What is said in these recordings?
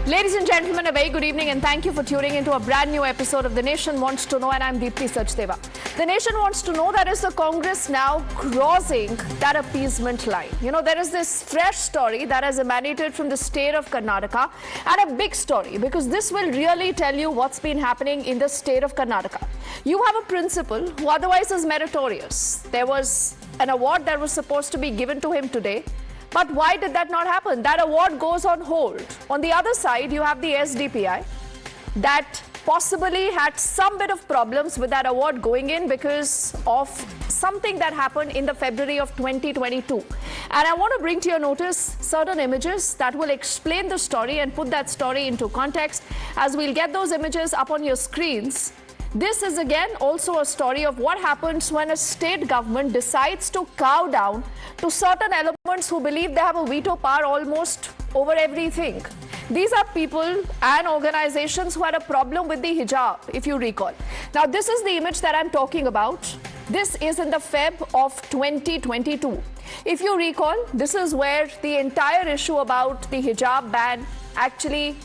Ladies and gentlemen, a very good evening and thank you for tuning into a brand new episode of The Nation Wants to Know, and I'm Deepti Sachdeva. The Nation Wants to Know that is the Congress now crossing that appeasement line. You know, there is this fresh story that has emanated from the state of Karnataka, and a big story because this will really tell you what's been happening in the state of Karnataka. You have a principal who otherwise is meritorious. There was an award that was supposed to be given to him today. But why did that not happen? That award goes on hold. On the other side, you have the SDPI that possibly had some bit of problems with that award going in because of something that happened in the February of 2022. And I want to bring to your notice certain images that will explain the story and put that story into context. As we'll get those images up on your screens, this is again also a story of what happens when a state government decides to cow down to certain elements who believe they have a veto power almost over everything. These are people and organizations who had a problem with the hijab, if you recall. Now, this is the image that I'm talking about. This is in the Feb of 2022. If you recall, this is where the entire issue about the hijab ban actually,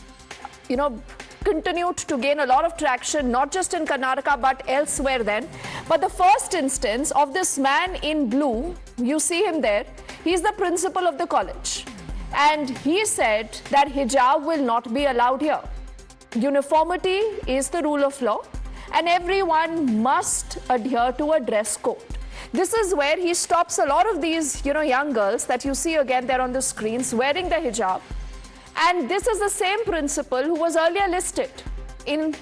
continued to gain a lot of traction, not just in Karnataka, but elsewhere then. But the first instance of this man in blue, you see him there, he's the principal of the college. And he said that hijab will not be allowed here. Uniformity is the rule of law, and everyone must adhere to a dress code. This is where he stops a lot of these, young girls that you see again there on the screens wearing the hijab. And this is the same principal who was earlier listed in,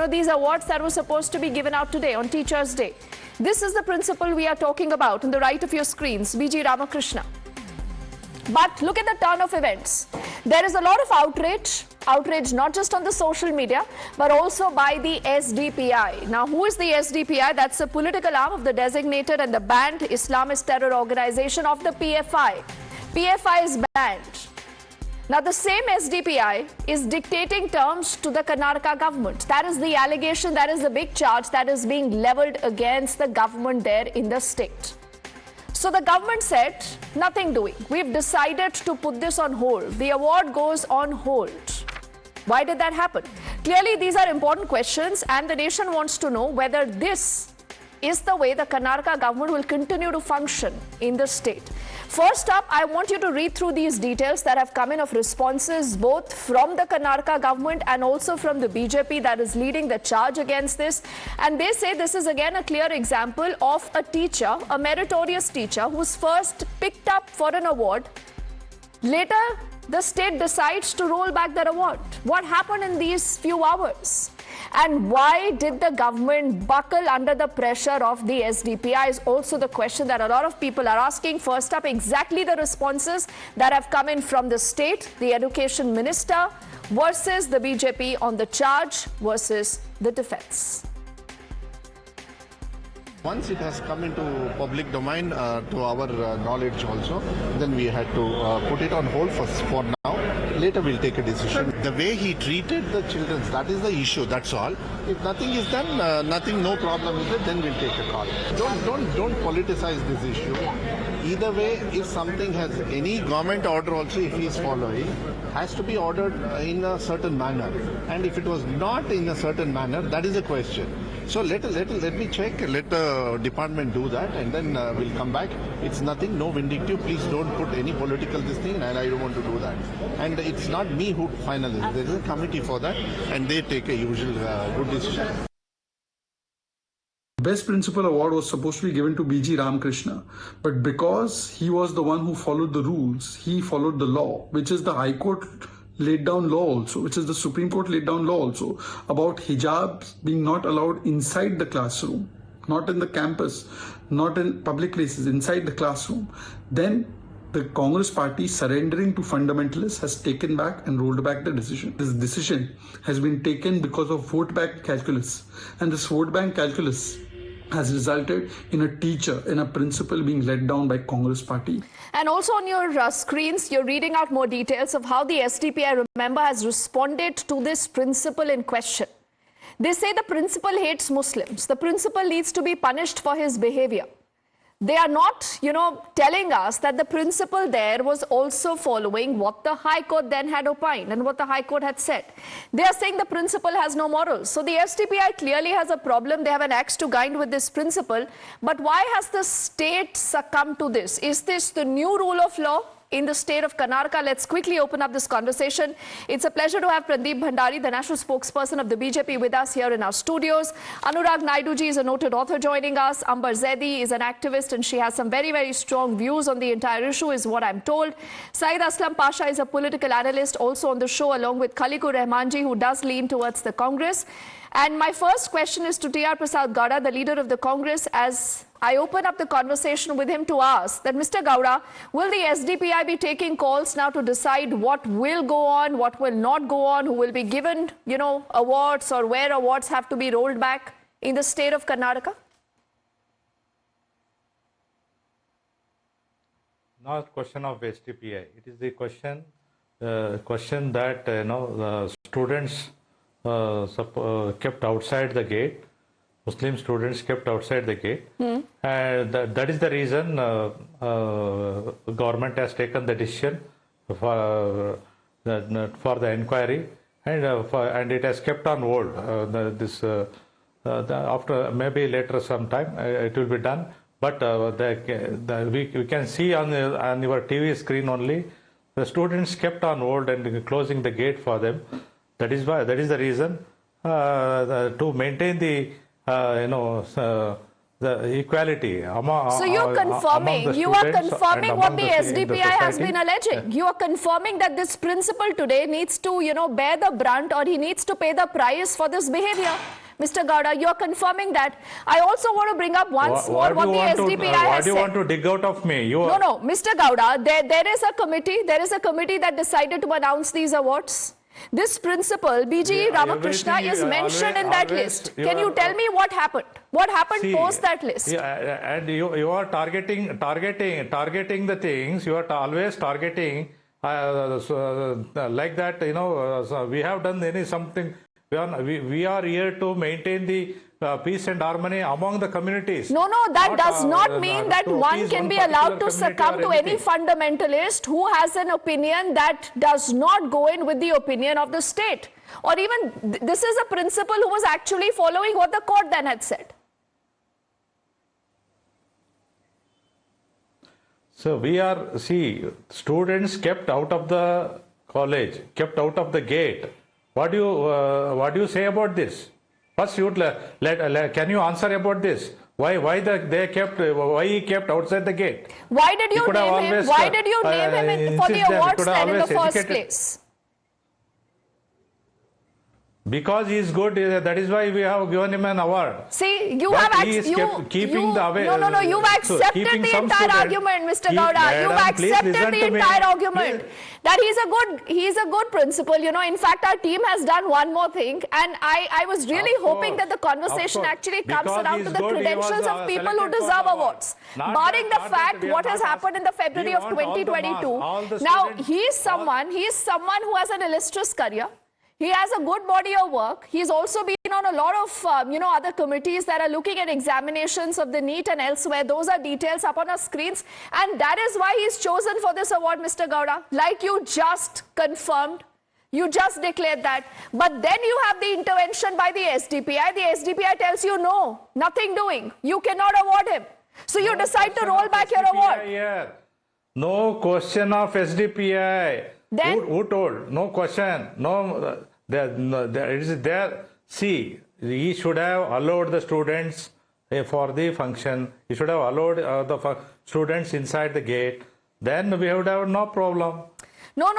these awards that were supposed to be given out today on Teachers' Day. This is the principal we are talking about on the right of your screens, V.G. Ramakrishna. But look at the turn of events. There is a lot of outrage not just on the social media, but also by the SDPI. Now, who is the SDPI? That's the political arm of the designated and the banned Islamist terror organization of the PFI. PFI is banned. Now, the same SDPI is dictating terms to the Karnataka government. That is the allegation, that is the big charge that is being leveled against the government there in the state. So the government said, nothing doing. We've decided to put this on hold. The award goes on hold. Why did that happen? Clearly, these are important questions, and the nation wants to know whether this is the way the Karnataka government will continue to function in the state. First up, I want you to read through these details that have come in of responses both from the Karnataka government and also from the BJP that is leading the charge against this. And they say this is again a clear example of a teacher, a meritorious teacher, who's first picked up for an award. Later, the state decides to roll back that award. What happened in these few hours? And why did the government buckle under the pressure of the SDPI is also the question that a lot of people are asking. First up, exactly the responses that have come in from the state, the education minister versus the BJP on the charge versus the defense. Once it has come into public domain to our knowledge also, then we had to put it on hold for now. Later we'll take a decision. The way he treated the children, that is the issue, that's all. If nothing is done, no problem with it, then we'll take a call. Don't politicize this issue. Either way, if something has any government order also, if he is following, has to be ordered in a certain manner. And if it was not in a certain manner, that is a question. So let me check, let the department do that, and then we'll come back. It's nothing, no vindictive. Please don't put any political this thing, and I don't want to do that. And it's not me who finalizes. There is a committee for that, and they take a usual good decision. Best Principal Award was supposed to be given to B.G. Ramakrishna, but because he was the one who followed the rules, he followed the law, which is the High Court laid down law also, which is the Supreme Court laid down law also, about hijabs being not allowed inside the classroom, not in the campus, not in public places, inside the classroom. Then the Congress party, surrendering to fundamentalists, has taken back and rolled back the decision. This decision has been taken because of vote bank calculus, and this vote bank calculus has resulted in a teacher, in a principal being let down by Congress party. And also on your screens, you're reading out more details of how the SDPI, remember, has responded to this principal in question. They say the principal hates Muslims. The principal needs to be punished for his behavior. They are not, telling us that the principal there was also following what the High Court then had opined and what the High Court had said. They are saying the principal has no morals. So the SDPI clearly has a problem. They have an axe to grind with this principal. But why has the state succumbed to this? Is this the new rule of law in the state of Karnataka? Let's quickly open up this conversation. It's a pleasure to have Pradeep Bhandari, the national spokesperson of the BJP, with us here in our studios. Anurag Naiduji is a noted author joining us. Amber Zaidi is an activist and she has some very, very strong views on the entire issue, is what I'm told. Saeed Aslam Pasha is a political analyst also on the show, along with Khalikur Rahmanji, who does lean towards the Congress. And my first question is to T.R. Prasad Gowda, the leader of the Congress, as I open up the conversation with him to ask that, Mr. Gowda, will the SDPI be taking calls now to decide what will go on, what will not go on, who will be given, awards, or where awards have to be rolled back in the state of Karnataka? Not a question of SDPI. It is the question that the students kept outside the gate. Muslim students kept outside the gate. And that is the reason government has taken the decision for the inquiry, and it has kept on hold. After maybe later sometime it will be done. But we can see on your TV screen only the students kept on hold and closing the gate for them. That is the reason to maintain the equality among. So you are confirming what the SDPI has been alleging. You are confirming that this principal today needs to, bear the brunt, or he needs to pay the price for this behavior. Mr. Gowda, you are confirming that. I also want to bring up once more what the SDPI has said. What do you want to dig out of me? No, Mr. Gowda, there is a committee that decided to announce these awards. This principal, B.G. Ramakrishna, is mentioned in that list. Can you tell me what happened? What happened post that list? And you are targeting the things. You are always targeting like that. So we have done something. We are here to maintain the peace and harmony among the communities. No, that does not mean that one can be allowed to succumb to any fundamentalist who has an opinion that does not go in with the opinion of the state. Or even, this is a principal who was actually following what the court then had said. So students kept out of the college, kept out of the gate. What do you say about this? First, can you answer about this? Why he kept outside the gate? Why did you name him? Why did you name him for the awards then in the first place? Because he is good, that is why we have given him an award. See, you've accepted the entire argument, Mr. Gowda. You've accepted the entire argument that he's a good principal. In fact, our team has done one more thing, and I was really hoping that the conversation actually comes around to the credentials of people who deserve awards. Barring the fact what has happened in the February of 2022. Now, he is someone who has an illustrious career. He has a good body of work. He's also been on a lot of, other committees that are looking at examinations of the NEET and elsewhere. Those are details up on our screens. And that is why he's chosen for this award, Mr. Gowda. Like you just confirmed, you just declared that. But then you have the intervention by the SDPI. The SDPI tells you, no, nothing doing. You cannot award him. So you decide to roll back your award. Yeah. No question of SDPI. Then, who told? No question. No, it is there. See, he should have allowed the students for the function. He should have allowed the students inside the gate. Then we would have no problem. No.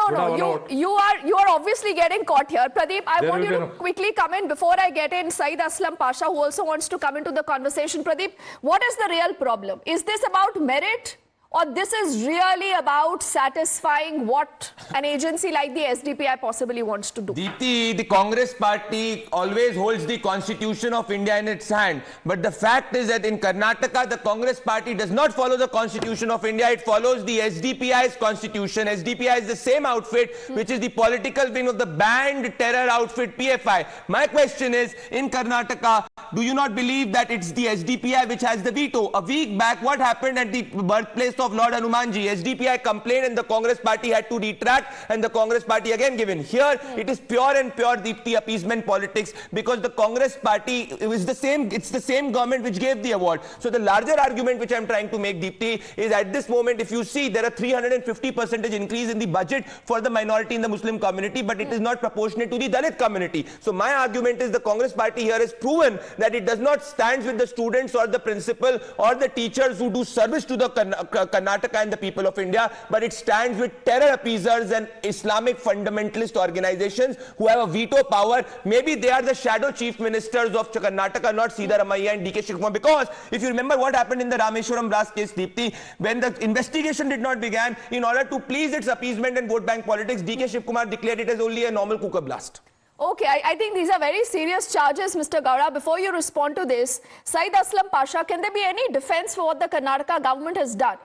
You are obviously getting caught here. Pradeep, I want you to quickly come in before I get in Saeed Aslam Pasha, who also wants to come into the conversation. Pradeep, what is the real problem? Is this about merit? or this is really about satisfying what an agency like the SDPI possibly wants to do? Deepti, the Congress party always holds the constitution of India in its hand. But the fact is that in Karnataka, the Congress party does not follow the constitution of India. It follows the SDPI's constitution. SDPI is the same outfit which is the political wing of the banned terror outfit PFI. My question is, in Karnataka, do you not believe that it's the SDPI which has the veto? A week back, what happened at the birthplace of Lord Hanumanji? SDPI complained and the Congress party had to retract, and the Congress party again given. Here, it is pure and pure Deepti appeasement politics, because the Congress party is the same. It's the same government which gave the award. So the larger argument which I'm trying to make, Deepti, is at this moment, if you see, there are 350% increase in the budget for the minority in the Muslim community, but it is not proportionate to the Dalit community. So my argument is the Congress party here has proven that it does not stand with the students or the principal or the teachers who do service to the Karnataka and the people of India, but it stands with terror appeasers and Islamic fundamentalist organizations who have a veto power. Maybe they are the shadow chief ministers of Karnataka, not Siddaramaiah and DK Shiv Kumar, because if you remember what happened in the Rameshwaram Blast case, Deepti, when the investigation did not begin, in order to please its appeasement and vote bank politics, DK Shiv Kumar declared it as only a normal cooker blast. Okay, I think these are very serious charges, Mr. Gowda. Before you respond to this, Saeed Aslam Pasha, can there be any defense for what the Karnataka government has done?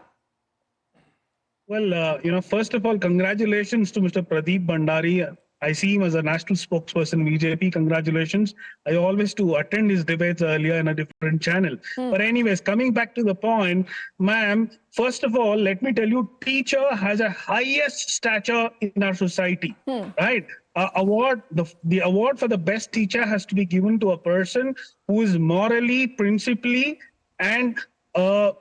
Well, first of all, congratulations to Mr. Pradeep Bhandari. I see him as a national spokesperson, BJP. Congratulations. I always to attend his debates earlier in a different channel. But anyways, coming back to the point, ma'am, first of all, let me tell you, teacher has a highest stature in our society, right? The award for the best teacher has to be given to a person who is morally, principally, and they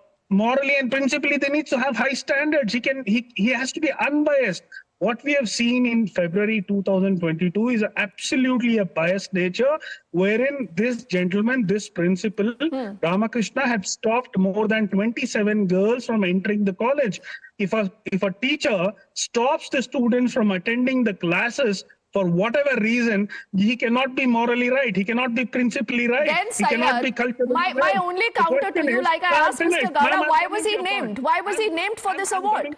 need to have high standards. He has to be unbiased. What we have seen in February 2022 is absolutely a biased nature, wherein this gentleman, this principal, Ramakrishna, had stopped more than 27 girls from entering the college. If a teacher stops the students from attending the classes for whatever reason, he cannot be morally right. He cannot be principally right. Then, he cannot be culturally right. My only counter to you, like I asked Mr. Gowda, why was he named? Why was he named for this award?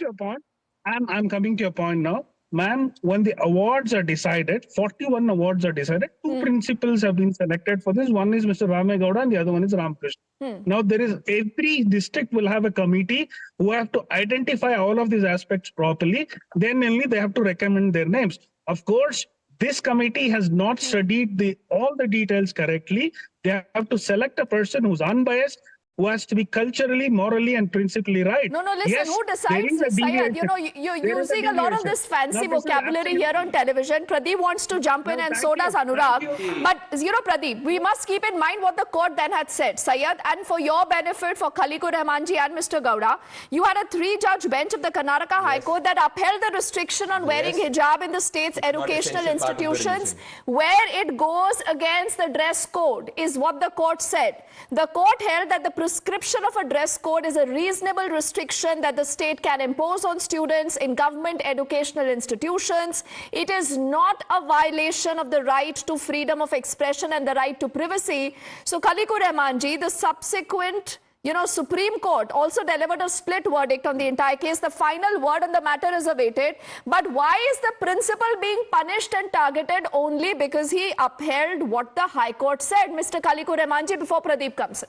I'm coming to your point now. Ma'am, when the awards are decided, 41 awards are decided, two principals have been selected for this. One is Mr. Ramegowda and the other one is Ramakrishna. Now, every district will have a committee who have to identify all of these aspects properly. Then only they have to recommend their names. Of course, this committee has not studied all the details correctly. They have to select a person who's unbiased, who has to be culturally, morally, and principally right. No, listen, yes, who decides this, Syed? You're using a lot of this fancy vocabulary here on television. Pradeep wants to jump in, and so does Anurag. But, Pradeep, we must keep in mind what the court then had said. Syed, and for your benefit, for Khalikur Rahmanji and Mr. Gowda, you had a 3-judge bench of the Karnataka High Court that upheld the restriction on wearing hijab in the state's educational institutions, where it goes against the dress code, is what the court said. The court held that the prescription of a dress code is a reasonable restriction that the state can impose on students in government educational institutions. It is not a violation of the right to freedom of expression and the right to privacy. So, Khalikur Rahmanji, the subsequent Supreme Court also delivered a split verdict on the entire case. The final word on the matter is awaited. But why is the principal being punished and targeted only because he upheld what the High Court said? Mr. Khalikur Rahmanji, before Pradeep comes in.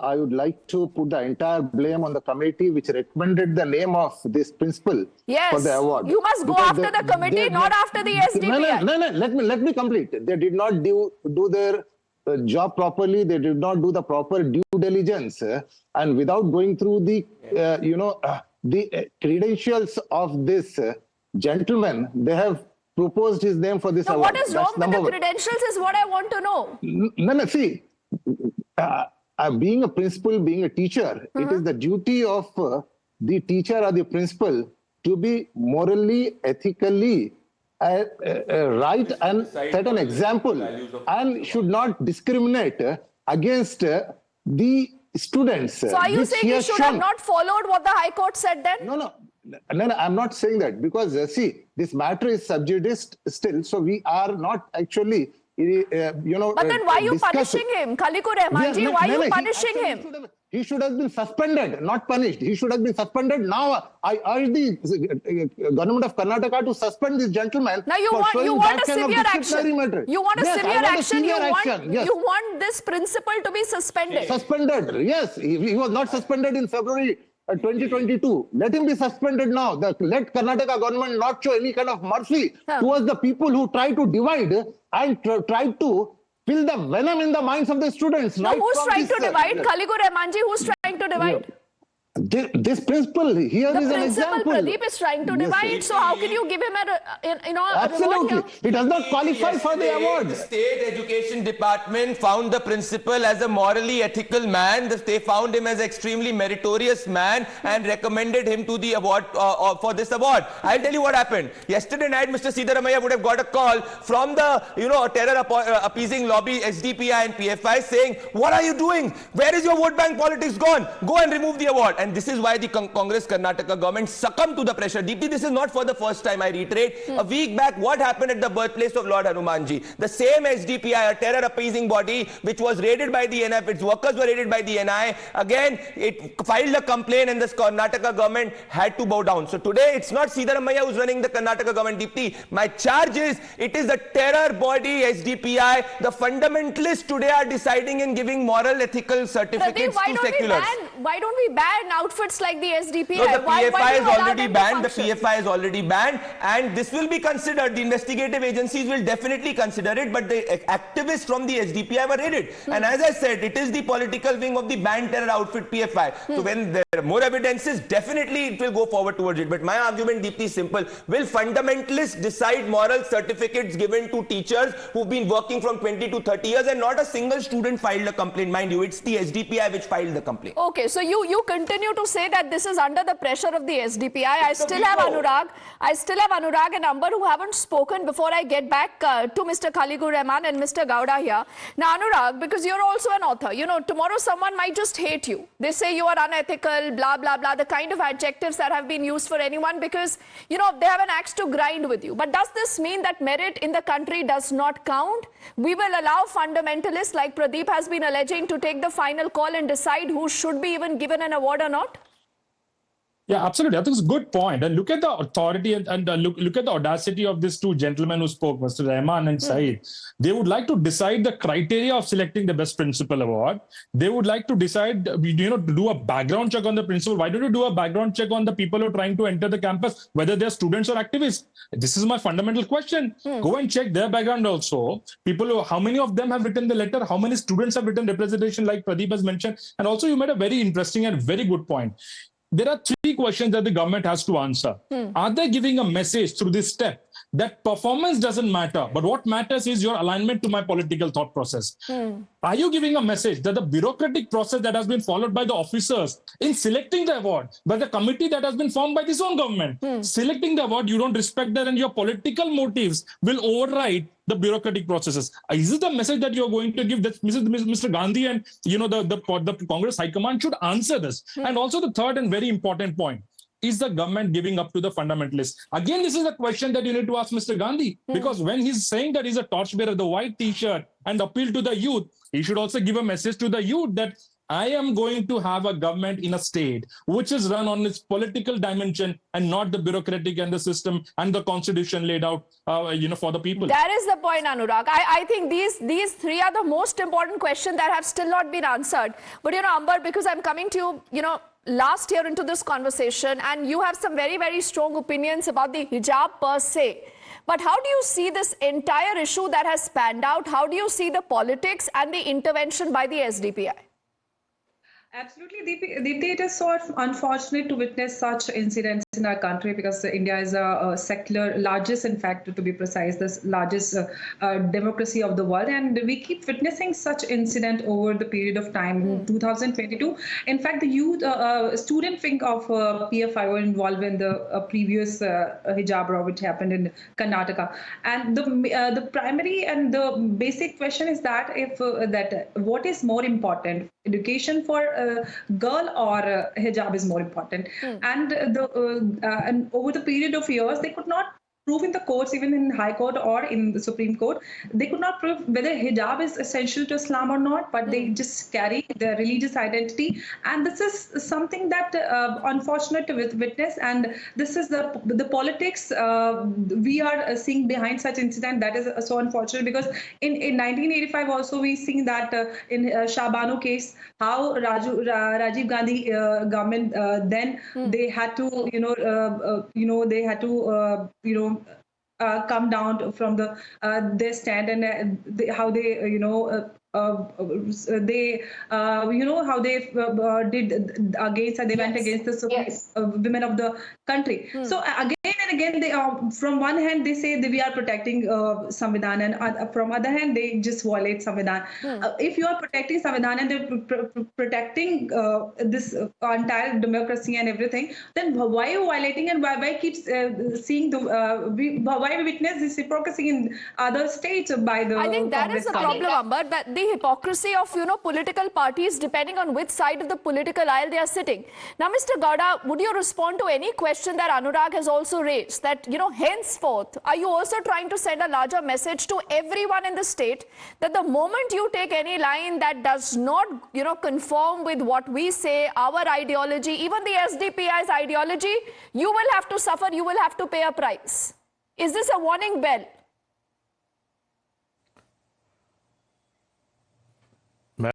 I would like to put the entire blame on the committee which recommended the name of this principal for the award. You must go after the committee, not after the SDPI. No, let me complete. They did not do their job properly. They did not do the proper due diligence, and without going through the the credentials of this gentleman, they have proposed his name for this award. What is wrong with the credentials is what I want to know. No, see. Being a principal, being a teacher, it is the duty of the teacher or the principal to be morally, ethically right and set an example, and should not discriminate against the students. So are you saying you should have not followed what the High Court said then? No, I'm not saying that, because see, this matter is sub judice still, so we are not actually but then why are you punishing him? Khalikur Rahmanji, why are you punishing him? he should have been suspended, not punished. He should have been suspended. Now, I urge the government of Karnataka to suspend this gentleman. Now you want a severe action. You want a severe action. You want this principal to be suspended. Suspended. Yes, he was not suspended in February 2022. Let him be suspended now. Let Karnataka government not show any kind of mercy towards the people who try to divide and try to fill the venom in the minds of the students. Now, who's trying to divide? Kaligur Remanji, who's trying to divide? This principal here is an example. Pradeep is trying to divide. So how can you give him a absolutely reward here? He does not qualify for the award. The state education department found the principal as a morally ethical man. They found him as an extremely meritorious man and recommended him to the award for this award. I'll tell you what happened. Yesterday night, Mr. Siddaramaiah would have got a call from the terror appeasing lobby SDPI and PFI saying, "What are you doing? Where is your vote bank politics gone? Go and remove the award." And this is why the Congress Karnataka government succumbed to the pressure. Deepti, this is not for the first time, I reiterate. A week back, what happened at the birthplace of Lord Hanumanji? The same SDPI, a terror appeasing body, which was raided by the NI, its workers were raided by the NI. Again, it filed a complaint and the Karnataka government had to bow down. So today, it's not Siddaramaiah who's running the Karnataka government, Deepti. My charge is, it is the terror body, SDPI. The fundamentalists today are deciding and giving moral, ethical certificates to seculars. Why don't we ban outfits like the SDPI? No, the PFI is already banned. The PFI is already banned, and this will be considered. The investigative agencies will definitely consider it. But the activists from the SDPI were raided, and as I said, it is the political wing of the banned terror outfit PFI. So when there are more evidences, definitely it will go forward towards it. But my argument, Deepti, is simple: will fundamentalists decide moral certificates given to teachers who've been working from 20 to 30 years, and not a single student filed a complaint? Mind you, it's the SDPI which filed the complaint. Okay, so you continue to say that this is under the pressure of the SDPI. I still have Anurag and Amber who haven't spoken before I get back to Mr. Kaligur Rahman and Mr. Gowda here. Now, Anurag, because you're also an author, tomorrow someone might just hate you. They say you are unethical, blah, blah, blah, the kind of adjectives that have been used for anyone because, they have an axe to grind with you. But does this mean that merit in the country does not count? We will allow fundamentalists like Pradeep has been alleging to take the final call and decide who should be even given an award or not? Yeah, absolutely. I think it's a good point. And look at the authority and look at the audacity of these two gentlemen who spoke, Mr. Rahman and Saeed. They would like to decide the criteria of selecting the best principal award. They would like to decide, to do a background check on the principal. Why don't you do a background check on the people who are trying to enter the campus, whether they're students or activists? This is my fundamental question. Go and check their background also. How many of them have written the letter? How many students have written representation like Pradeep has mentioned? And also you made a very interesting and very good point. There are three questions that the government has to answer. Are they giving a message through this step that performance doesn't matter, but what matters is your alignment to my political thought process? Are you giving a message that the bureaucratic process that has been followed by the officers in selecting the award, by the committee that has been formed by this own government, selecting the award, you don't respect that and your political motives will override the bureaucratic processes? Is this the message that you're going to give? That Mr. Gandhi and the Congress High Command should answer this. And also the third and very important point: is the government giving up to the fundamentalists? Again, this is a question that you need to ask Mr. Gandhi, because when he's saying that he's a torchbearer, the white t-shirt, and appeal to the youth, he should also give a message to the youth that I am going to have a government in a state which is run on its political dimension and not the bureaucratic and the system and the constitution laid out, for the people. That is the point, Anurag. I think these three are the most important questions that have still not been answered. But, Amber, because I'm coming to you, last year into this conversation, and you have some very, very strong opinions about the hijab per se. But how do you see this entire issue that has panned out? How do you see the politics and the intervention by the SDPI? Absolutely, Deepti, it is so unfortunate to witness such incidents in our country, because India is a secular, largest, in fact, to be precise, the largest democracy of the world. And we keep witnessing such incident over the period of time. In 2022, in fact, the youth student wing of PFI were involved in the previous hijab law which happened in Karnataka. And the primary and the basic question is that what is more important? Education for a girl or hijab is more important, and and over the period of years they could not prove in the courts, even in High Court or in the Supreme Court, they could not prove whether hijab is essential to Islam or not, but they just carry their religious identity. And this is something that unfortunate to witness. And this is the politics we are seeing behind such incident that is so unfortunate, because in 1985 also we seen that in Shah case, how Rajiv Gandhi government then they had to they had to come down from their stand, and how they how they did against, and they went against the women of the country. So again and again, they from one hand they say that we are protecting Samvidhan, and from other hand they just violate Samvidhan. If you are protecting Samvidhan and they're protecting this entire democracy and everything, then why are you violating, and why keep seeing why we witness this hypocrisy in other states by the I think that Congress is the party? problem, Amber, that the hypocrisy of political parties, depending on which side of the political aisle they are sitting. Now, Mr. Gowda, would you respond to any question that Anurag has also raised, that henceforth, are you also trying to send a larger message to everyone in the state that the moment you take any line that does not conform with what we say, our ideology, even the SDPI's ideology, you will have to suffer, you will have to pay a price? Is this a warning bell? My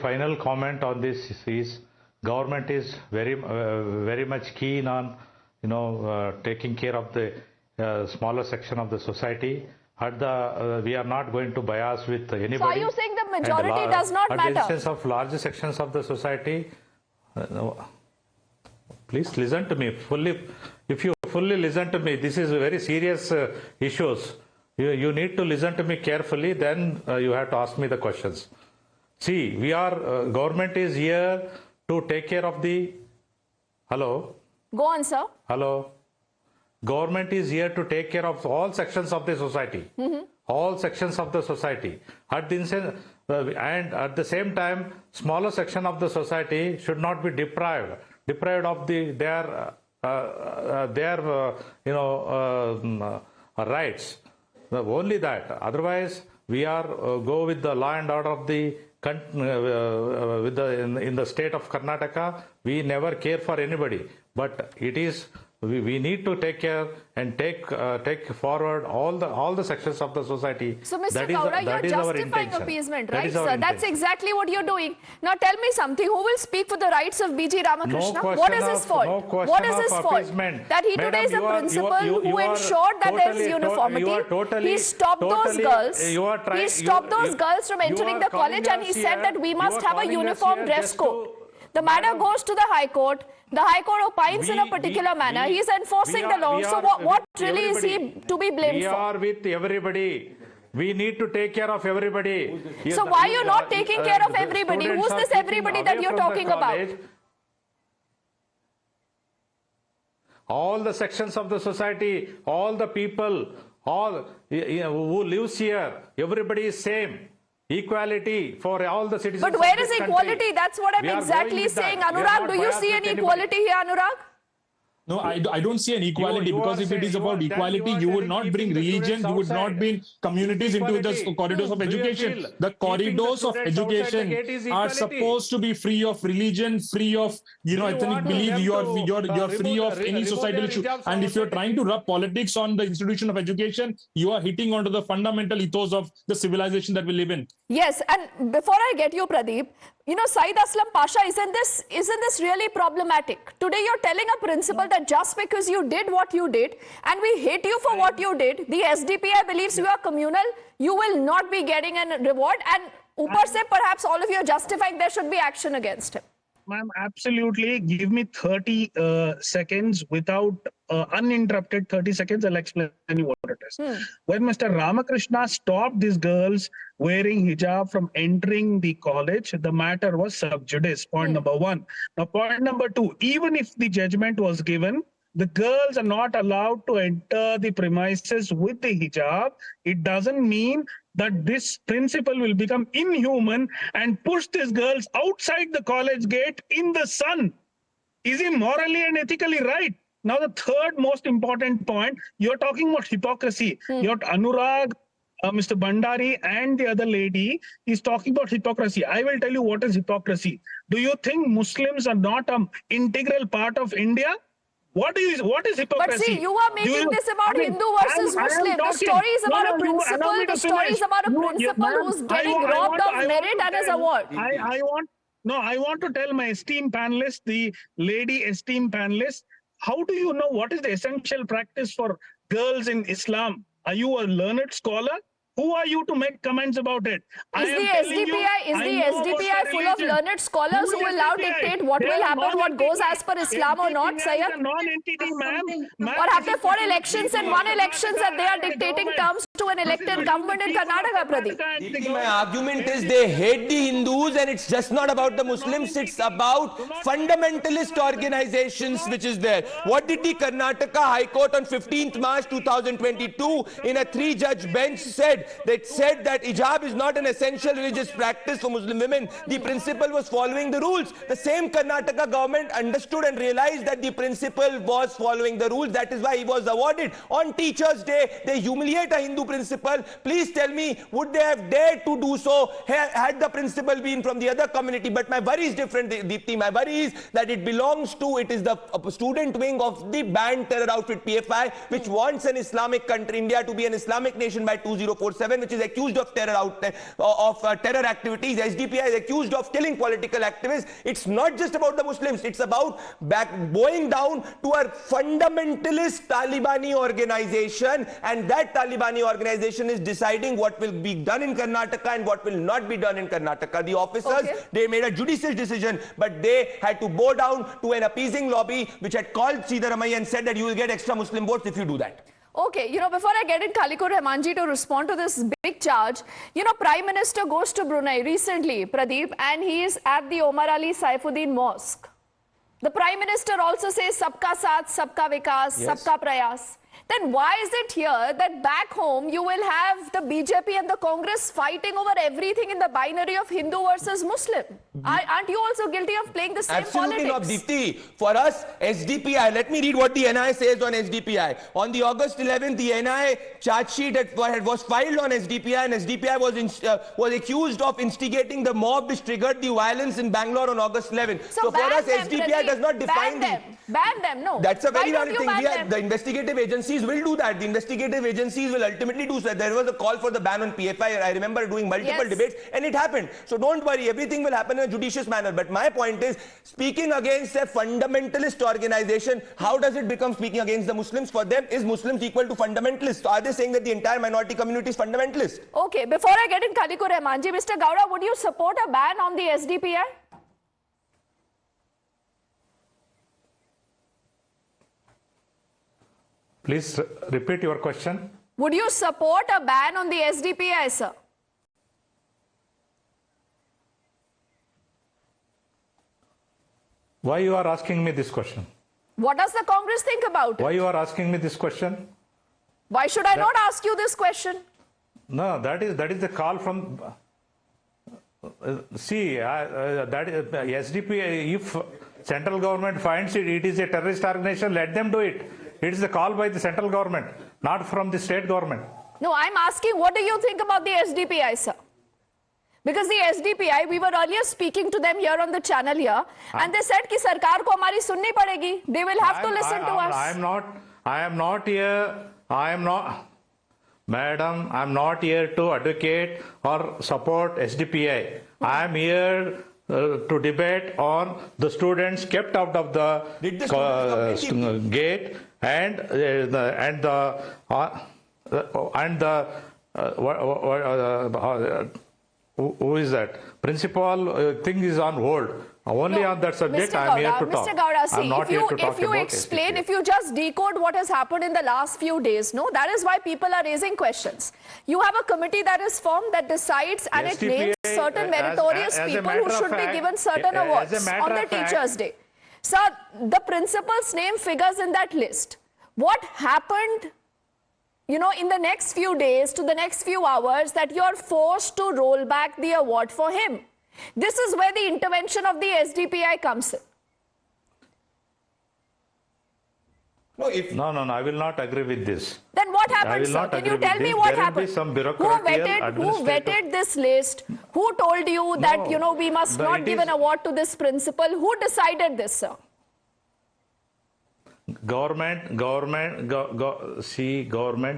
final comment on this is government is very much keen on taking care of the smaller section of the society. We are not going to bias with anybody. So are you saying the majority does not matter? At the instance of larger sections of the society, please listen to me fully. If you fully listen to me, this is very serious issues. You need to listen to me carefully, then you have to ask me the questions. See, government is here to take care of the, hello? Go on, sir. Hello? Government is here to take care of all sections of the society. All sections of the society. And at the same time, smaller section of the society should not be deprived of their rights. Only that. Otherwise, we go with the law and order of the in the state of Karnataka. We never care for anybody, but it is we need to take care and take forward all the sections of the society. So, Mr. Gowda, you're justifying appeasement, right, sir? That's exactly what you're doing. Now, tell me something. Who will speak for the rights of B.G. Ramakrishna? What is his fault? What is his fault? That he today is a principal who ensured that there is uniformity. He stopped those girls. He stopped those girls from entering the college, and he said that we must have a uniform dress code. The matter goes to the High Court. The High Court opines in a particular manner. He is enforcing the law. So what really is he to be blamed for? We are with everybody. We need to take care of everybody. So why are you not taking care of everybody? Who's this everybody that you're talking about? All the sections of the society, all the people, all who lives here, everybody is same. Equality for all the citizens. But where is equality? That's what I'm exactly saying. Anurag, do you see any equality here, Anurag? No, I don't see an equality, because if it is about equality, you would not bring religion, you would not bring communities into the corridors of education. The corridors of education are supposed to be free of religion, free of ethnic belief. You're free of any societal issue. And if you're trying to rub politics on the institution of education, you are hitting onto the fundamental ethos of the civilization that we live in. Yes, and before I get you, Pradeep, Saeed Aslam Pasha, isn't this really problematic? Today you're telling a principal that just because you did what you did and we hate you for what you did, the SDPI believes you are communal, you will not be getting a reward, and upar se perhaps all of you are justifying there should be action against him. Ma'am, absolutely. Give me 30 seconds without uninterrupted 30 seconds. I'll explain you what it is. When Mr. Ramakrishna stopped these girls wearing hijab from entering the college, the matter was sub judice. Point number one. Now, point number two, even if the judgment was given, the girls are not allowed to enter the premises with the hijab. It doesn't mean that this principal will become inhuman and push these girls outside the college gate in the sun. Is he morally and ethically right? Now, the third most important point, you're talking about hypocrisy. You're Anurag, Mr. Bandari, and the other lady is talking about hypocrisy. I will tell you what is hypocrisy. Do you think Muslims are not an integral part of India? What is hypocrisy? But see, you are making this about Hindu versus Muslim. The story is about a principal. The story is about a principal who's getting robbed of merit and his award. I want to tell my esteemed panelists, the lady esteemed panelists, how do you know what is the essential practice for girls in Islam? Are you a learned scholar? Who are you to make comments about it? Is the SDPI full of learned scholars who will now dictate what will happen, what goes as per Islam or not, Syed? Non-entity, ma'am. Or have they fought elections and won elections and they are dictating terms to an elected government in Karnataka, Pradeep? My argument is they hate the Hindus, and it's just not about the Muslims, it's about fundamentalist organizations which is there. What did the Karnataka High Court on 15th March 2022 in a 3-judge bench said? They said that hijab is not an essential religious practice for Muslim women. The principal was following the rules. The same Karnataka government understood and realized that the principal was following the rules. That is why he was awarded. On Teachers' Day, they humiliate a Hindu principal. Please tell me, would they have dared to do so had the principal been from the other community? But my worry is different, Deepti. My worry is that it is the student wing of the banned terror outfit PFI, which wants an Islamic country, India, to be an Islamic nation by 2047, which is accused of terror terror activities. SDPI is accused of killing political activists. It's not just about the Muslims. It's about bowing down to a fundamentalist Talibani organization, and that Talibani organization is deciding what will be done in Karnataka and what will not be done in Karnataka. The officers, they made a judicious decision, but they had to bow down to an appeasing lobby which had called Siddharamaiah and said that you will get extra Muslim votes if you do that. Okay, before I get in Kaliko Rahmanji to respond to this big charge, Prime Minister goes to Brunei recently, Pradeep, and he is at the Omar Ali Saifuddin Mosque. The Prime Minister also says, Sabka Saath, Sabka Vikas, Sabka Prayas. Then why is it here that back home you will have the BJP and the Congress fighting over everything in the binary of Hindu versus Muslim? Aren't you also guilty of playing the same Absolutely politics? Absolutely not, Deepti. For us, SDPI, let me read what the NI says on SDPI. On the August 11th, the NI charge sheet was filed on SDPI, and SDPI was accused of instigating the mob which triggered the violence in Bangalore on August 11th. So for us, SDPI does not define Ban them, no. That's a very valid thing. Ban The investigative agencies will do that. The investigative agencies will ultimately do so. There was a call for the ban on PFI. I remember doing multiple debates, and it happened. So don't worry, everything will happen in a judicious manner. But my point is, speaking against a fundamentalist organization, how does it become speaking against the Muslims? For them, is Muslims equal to fundamentalists? So are they saying that the entire minority community is fundamentalist? Okay, before I get in Kaliko Rahmanji, Mr. Gowda, would you support a ban on the SDPI? Please repeat your question. Would you support a ban on the SDPI, sir? Why you are asking me this question? What does the Congress think about it? Why you are asking me this question? Why should I not ask you this question? No, that is the call from. That is SDPI. If central government finds it is a terrorist organization, let them do it. It is the call by the central government, not from the state government. No, I'm asking, what do you think about the SDPI, sir? Because the SDPI, we were earlier speaking to them here on the channel here, and they said कि सरकार को हमारी सुननी पड़ेगी. They will have to listen to us. Madam, I am not here to advocate or support SDPI. I am here to debate on the students kept out of the gate who is that? Principal thing is on hold. Only on that subject, I am here to talk. Mr. Gowda, see, I'm not here to talk if you about explain, SDPI. if you just decode what has happened in the last few days, no, that is why people are raising questions. You have a committee that is formed that decides and it names certain meritorious people who should be given certain awards on the Teachers' Day. Sir, the principal's name figures in that list. What happened, in the next few days to the next few hours that you are forced to roll back the award for him? This is where the intervention of the SDPI comes in. No, No, I will not agree with this. Then what I happened, will sir? not Can agree you with tell me this. what There will happened? be some Who bureaucratic, vetted administrative- this list? Who told you that, No, we must not it give is- an award to this principal? Who decided this, sir? Government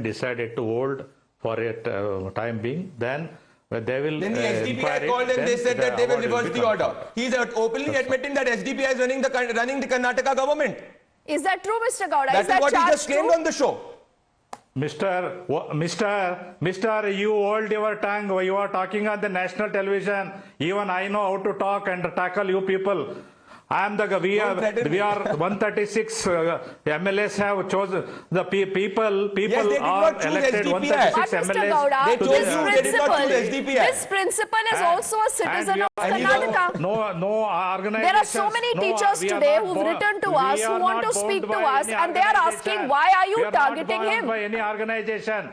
decided to hold for a time being. Then they will. Then the SDPI inquire it, called and then they said that they will award reverse be the order. confirmed. He's openly admitting that SDPI is running the Karnataka government. Is that true, Mr. Gowda? That is that what he charge just claimed true? on the show. Mister, you hold your tongue. You are talking on the national television. Even I know how to talk and tackle you people. We are 136 MLAs have chosen the people Yes, they did are not choose elected SDPI. 136 But Mr. MLAs. Gowda, They to told the- you they did not choose SDPI. this principal is also a citizen of And Karnataka. No organization. There are so many teachers today who've written to us, who want to speak to us, and they are asking, why are you targeting him? By any organization.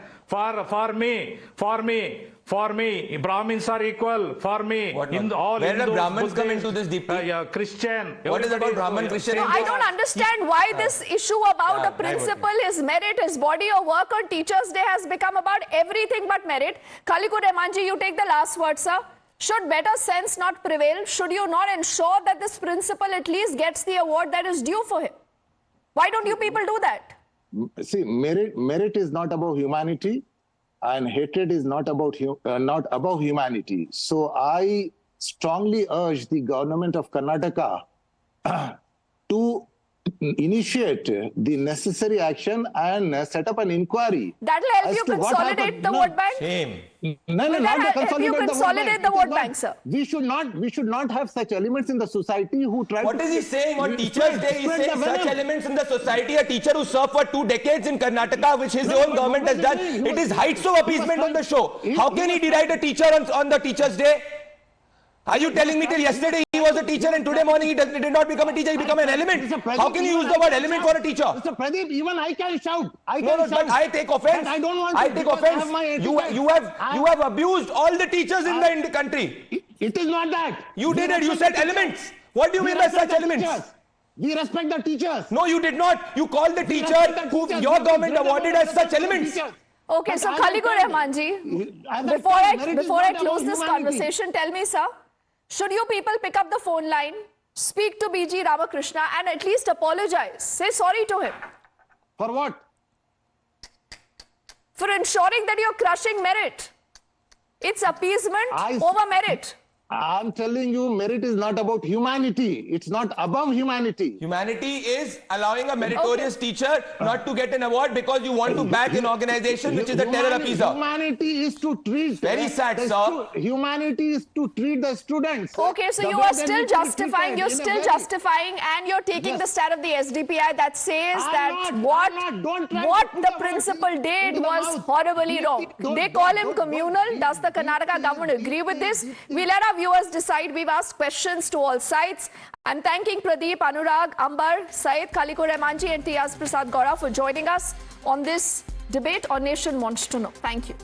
For me, Brahmins are equal. For me, What in not? all Where do Hindus, Brahmins come Buddhists, into this, Deepti? Christian. What is about Brahman, Christian? No, I don't understand why this issue about a principal, his merit, his body of work on Teachers' Day has become about everything but merit. Kaliku Remanji, you take the last word, sir. Should better sense not prevail? Should you not ensure that this principal at least gets the award that is due for him? Why don't you people do that? See, merit is not about humanity, and hatred is not about humanity. So I strongly urge the government of Karnataka to initiate the necessary action and set up an inquiry. That will help as you to what consolidate happened. the No. vote bank? Shame. No, Will not that to help you consolidate the It is vote not- bank, sir? We should not have such elements in the society who try What to... is he saying on Teachers' Day? He's spread saying the such venom. elements in the society. A teacher who served for 2 decades in Karnataka, which his own government has done. It is heights of appeasement on the show. How can he deride a teacher on the Teachers' Day? Are you telling me till yesterday he was a teacher and today morning he did not become a teacher, he became an element? Mr. Pradeep, How can you use the word element for a teacher? Mr. Pradeep, even I can shout. No, but I take offense. But I don't want to I take because I offense. have my You etiquette. have abused all the teachers in the country. It is not that. You did We it. You respect said the elements. teachers. What do you We mean by respect such the elements? teachers. We respect the teachers. No, you did not. You called the teacher respect the who teachers. your We government respect awarded the as such teachers. elements. Okay, But so as Kaliku I said, Remanji, as I before said, merit is I not close about this humanity. conversation, tell me, sir, should you people pick up the phone line, speak to BG Ramakrishna and at least apologize, say sorry to him For what? for ensuring that you're crushing merit? It's appeasement over merit. I'm telling you, merit is not about humanity. It's not above humanity. Humanity is allowing a meritorious teacher not to get an award because you want to back an organization which is a terror appeaser. Humanity is to treat... Very sad, sir. Humanity is to treat the students. Okay, so the you way are they still need to be justifying, treated you're in a still very- justifying and you're taking the stand of the SDPI that says I'm what not. Don't try to what put the the principal mouth did into the was mouth. horribly wrong. Don't- They call him don't- communal. Does the Karnataka government agree with this? We let our viewers decide. We've asked questions to all sides. I'm thanking Pradeep, Anurag, Ambar, Syed, Kaliku Remanji and Tiaz Prasad Gaura for joining us on this debate on Nation Wants to Know. Thank you.